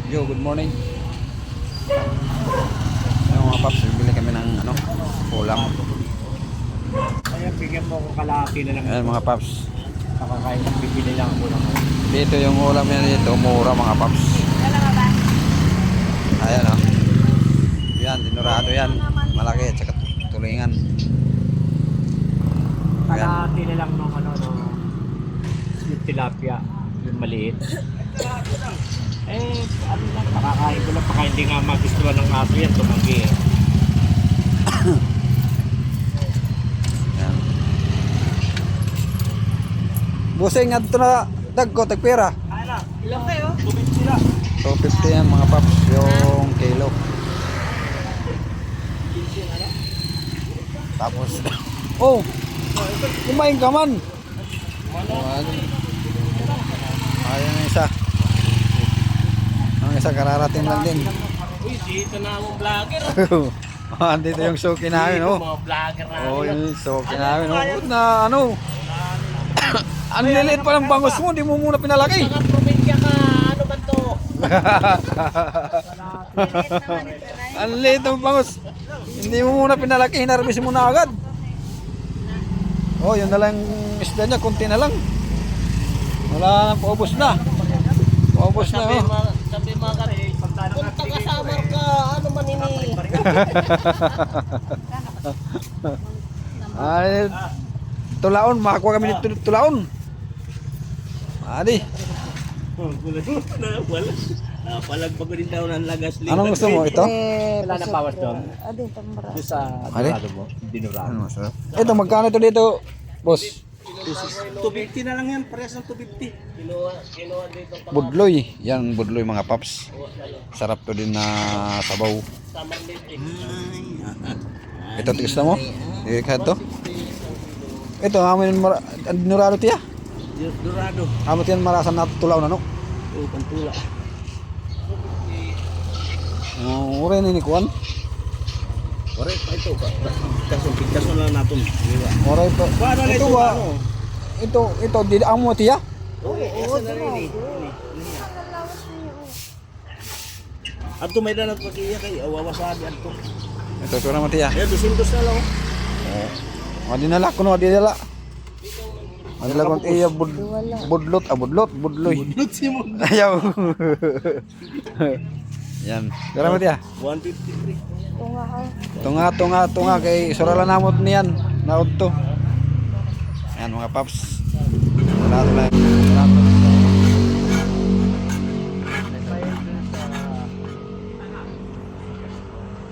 Yo, good morning. Ayun mga paps, bibili kami ng ulam. Kaya bigyan mo ko kalahati na lang. Ayan mga paps. Nakakain ng bibili lang ako lang. Dito yung ulam yan dito, mura mga paps. Ayan o. Yan, dinurado yan. Malaki at saka tulingan. Ayan. Kalahati na lang nung yung tilapia, yung maliit. Ano lang, nakakain ko lang. Baka hindi nga magustuhan ng aso yan, tumanggi eh. Ayan. Busing nga ito na dagko, tagpira. Ano? Ilang kayo? 250 lang. 250 yan mga paps, yung kilo. Tapos, oh, kumain ka man. Ayan ang isa. Ang isa kararating lang din. Uy, dito na akong vlogger. Andito yung suki namin, oh. Mga vlogger na. Oh, yung suki namin, oh. Na ang liliit pa ng bangus mo, hindi mo muna pinalaki. Mga probinsya ka, ano ba to? Ang liliit ng bangus. Hindi mo muna pinalaki, hinarbis mo na agad. Oh, yun na lang isda niya, kunti na lang. Wala nang paubos na. Paubos na, oh. Sabi mga kare, punta ka sa Marka, ano man ini? Ay, tulaon, makakuha kami dito tulaon. Adi. Wala. Napalagpag rin daw ng lagas. Anong gusto mo? Ito? Wala na bawas doon. Adi, tambara. Doon sa Adi? dinurado mo. Dinurado. Ano masarap? Ito, magkano ito dito, boss? 250 na lang yan, parehas ng 250. Kinuha dito pa. Budloy. Yan, budloy mga paps. Sarap to din na sabaw. Sa Marlite. Ito, gusto mo? Ikaw ito? Ito, amin, dinurado tiya. Dorado. Amo tiyan marasan na tulaw na, no? O, pantula. Ure ni kuan. Ore, pa ito. Kaso na natin. Ore pa. Para na Ito ito. ba? Ito, di amo tiya. Oo, asa na rin eh. At may danat pakiya kay awawasabi ato. Ito naman tiya. Eh, 200 na lang. Dinala ko no, dinala. Madala ko iya budlot, budloy. Budlot si mo. Ayaw. Yan. Pero mo tiya. 153. Tunga kay surala namot niyan. Naud to. Yan mga paps. Wala to lang.